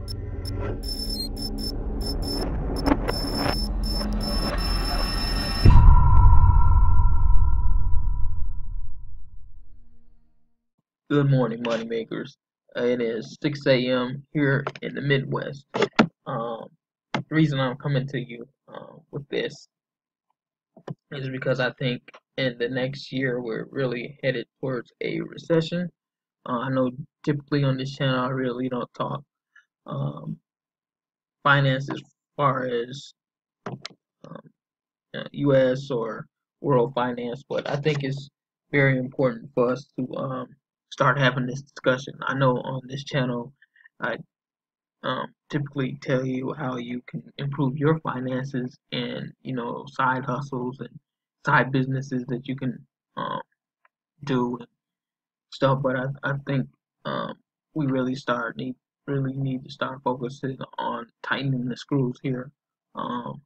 Good morning, moneymakers. It is 6 a.m. here in the Midwest. The reason I'm coming to you with this is because I think in the next year we're really headed towards a recession. I know typically on this channel I really don't talk um, finance as far as um, U.S. or world finance, but I think it's very important for us to start having this discussion. I know on this channel I typically tell you how you can improve your finances and side hustles and side businesses that you can um, do and stuff. But I think um, we really need to start focusing on tightening the screws here um,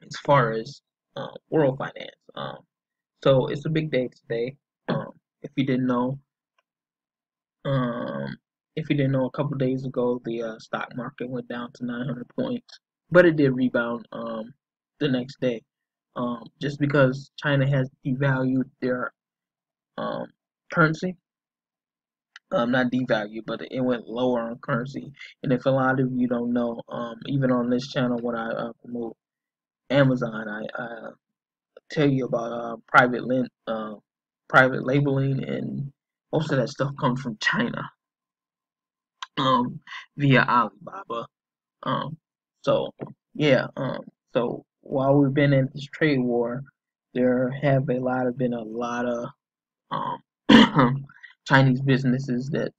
as far as world finance. So it's a big day today. Um, if you didn't know, Um, if you didn't know, a couple days ago, the stock market went down to 900 points, but it did rebound the next day. Just because China has devalued their um, currency, not devalued, but it went lower on currency. And if a lot of you don't know, even on this channel, when I promote Amazon, I tell you about private labeling, and most of that stuff comes from China um, via Alibaba. Um, so yeah, so while we've been in this trade war, there have been a lot of Chinese businesses that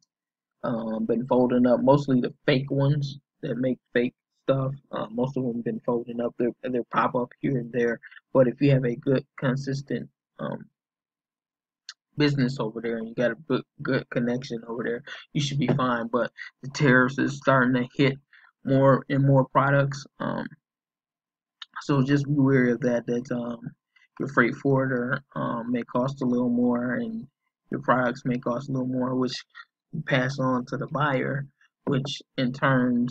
been folding up. Mostly the fake ones that make fake stuff. Most of them been folding up. They pop up here and there. But if you have a good consistent um, business over there and you got a good connection over there, you should be fine. But the tariffs is starting to hit more and more products. So just be wary of that. That your freight forwarder may cost a little more, and your products may cost a little more, which you pass on to the buyer, which in turn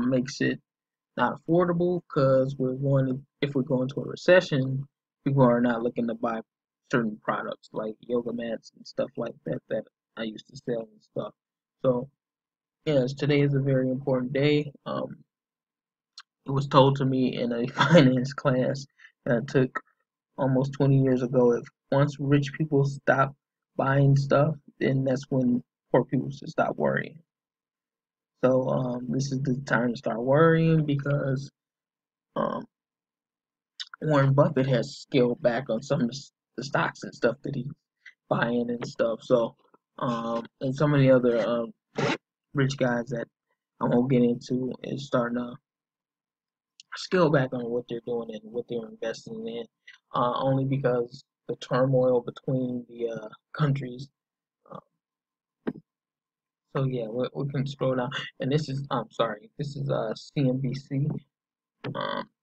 makes it not affordable because if we're going to a recession, people are not looking to buy certain products like yoga mats and stuff like that that I used to sell and stuff. So yes, today is a very important day. It was told to me in a finance class that I took almost 20 years ago. If once rich people stop buying stuff, then that's when poor people should stop worrying. So this is the time to start worrying because um, Warren Buffett has scaled back on some of the stocks and stuff that he's buying and stuff. So and some of the other rich guys that I won't get into is starting to scale back on what they're doing and what they're investing in, only because the turmoil between the countries. Uh, so yeah, we can scroll down, and this is I'm sorry, this is CNBC.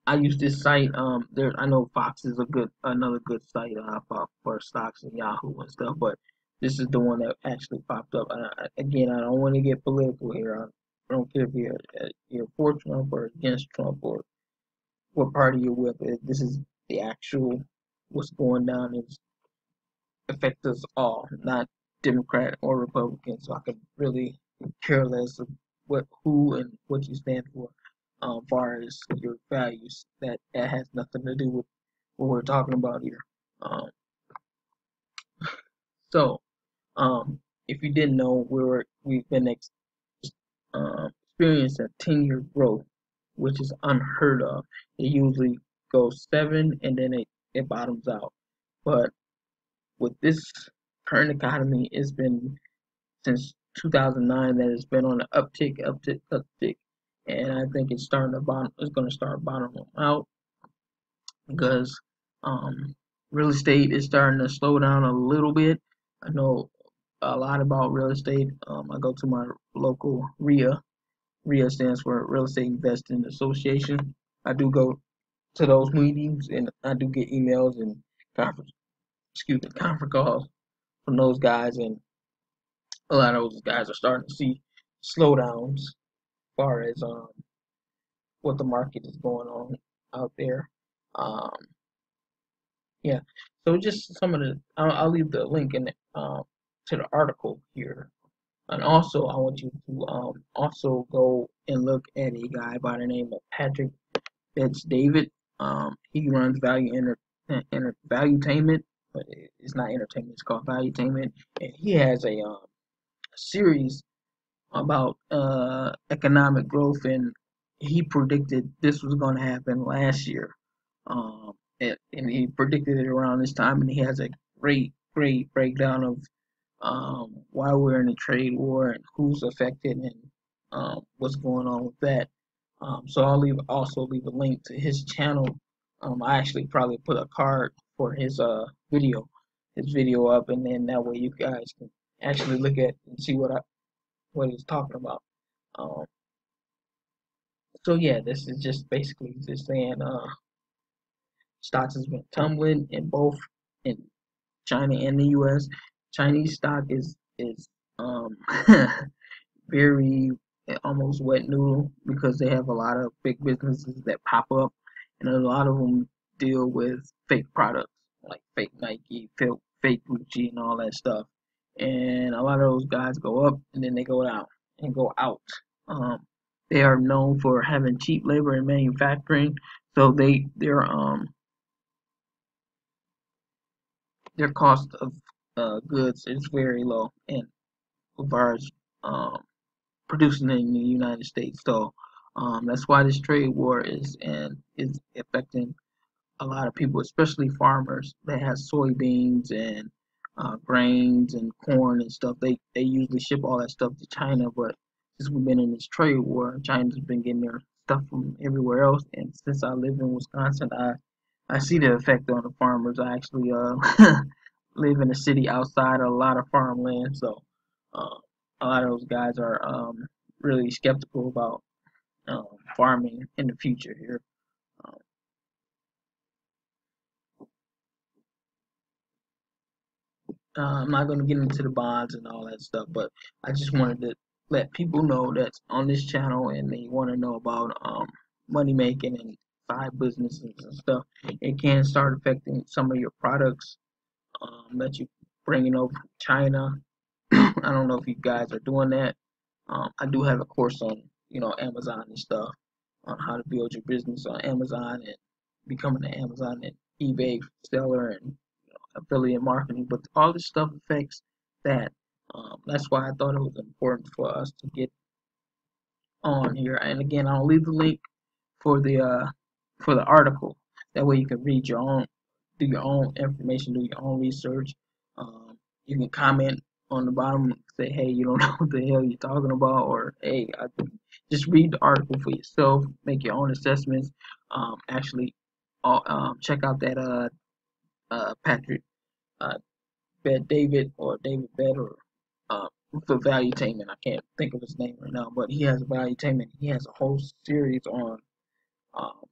I use this site. There I know Fox is another good site for stocks and Yahoo and stuff, but this is the one that actually popped up. Again, I don't want to get political here. I don't care if you're for Trump or against Trump or what party you're with. This is the actual what's going down is affect us all, not Democrat or Republican. So I could really care less of who and what you stand for, far as your values. That has nothing to do with what we're talking about here. Um, so if you didn't know, we've been experienced a 10-year growth, which is unheard of. It usually goes 7 and then it bottoms out. But with this current economy, it's been since 2009 that it's been on an uptick, and I think it's starting to bottom. It's going to start bottoming out because real estate is starting to slow down a little bit. I know a lot about real estate. I go to my local RIA. RIA stands for Real Estate Investing Association. I do go to those meetings, and I do get emails and conference, conference calls from those guys, and a lot of those guys are starting to see slowdowns far as what the market is going on out there. Um, yeah, so just some of the I'll leave the link in to the article here. And also, I want you to also go and look at a guy by the name of Patrick Betts David. He runs Valuetainment, but it's not entertainment. It's called Valuetainment, and he has a series about economic growth, and he predicted this was going to happen last year. And he predicted it around this time, and he has a great breakdown of why we're in a trade war and who's affected and what's going on with that. So I'll also leave a link to his channel. I actually probably put a card for his video up, and then that way you guys can actually look at and see what he's talking about. Um, so yeah, this is just basically just saying stocks has been tumbling in China and the U.S. Chinese stock is um very almost wet noodle because they have a lot of big businesses that pop up, and a lot of them deal with fake products like fake Nike, fake Gucci, and all that stuff. And a lot of those guys go up and then they go down and go out. Um, they are known for having cheap labor in manufacturing, so their cost of goods is very low, and as far as producing it in the United States. So that's why this trade war is affecting a lot of people, especially farmers that have soybeans and grains and corn and stuff. They usually ship all that stuff to China, but since we've been in this trade war, China's been getting their stuff from everywhere else. And since I live in Wisconsin, I see the effect on the farmers. I actually live in a city outside of a lot of farmland, so uh, a lot of those guys are really skeptical about farming in the future here. Um, I'm not going to get into the bonds and all that stuff, but I just wanted to let people know that's on this channel and they want to know about money making and side businesses and stuff. It can start affecting some of your products that you bringing over from China. I don't know if you guys are doing that. I do have a course on Amazon and stuff on how to build your business on Amazon and becoming an Amazon and eBay seller and affiliate marketing. But all this stuff affects that. That's why I thought it was important for us to get on here. And again, I'll leave the link for the article. That way you can read your own, do your own information, do your own research. You can comment on the bottom and say, hey, you don't know what the hell you're talking about, or hey, just read the article for yourself, make your own assessments. Actually, check out that Patrick uh, Bet David or David Bet or for Valuetainment. I can't think of his name right now, but he has a Valuetainment. He has a whole series on um,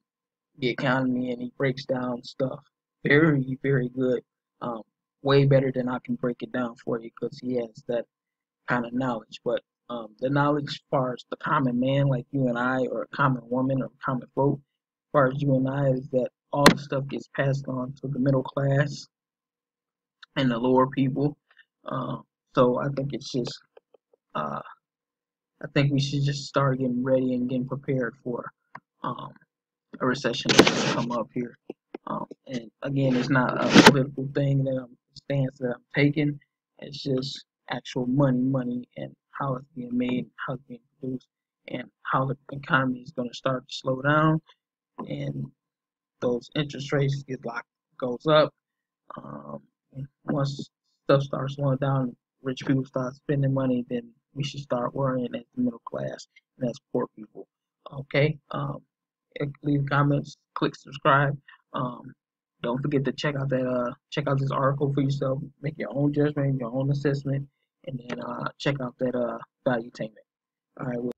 the economy, and he breaks down stuff very good. Um, Way better than I can break it down for you because he has that kind of knowledge. But the knowledge as far as the common man like you and I, or a common woman or common folk, as far as you and I, is that all the stuff gets passed on to the middle class and the lower people. Uh, so I think it's just uh, I think we should just start getting ready and getting prepared for um, a recession that's going to come up here. And again, it's not a political thing that stance that I'm taking. It's just actual money, and how it's being made, how it's being produced, and how the economy is going to start to slow down, and those interest rates goes up. Um, Once stuff starts slowing down, rich people start spending money, then we should start worrying at the middle class, and that's poor people. Okay. Leave comments, click subscribe. Um, don't forget to check out this article for yourself. Make your own judgment, your own assessment, and then check out that Valuetainment. All right. We'll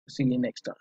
see you next time.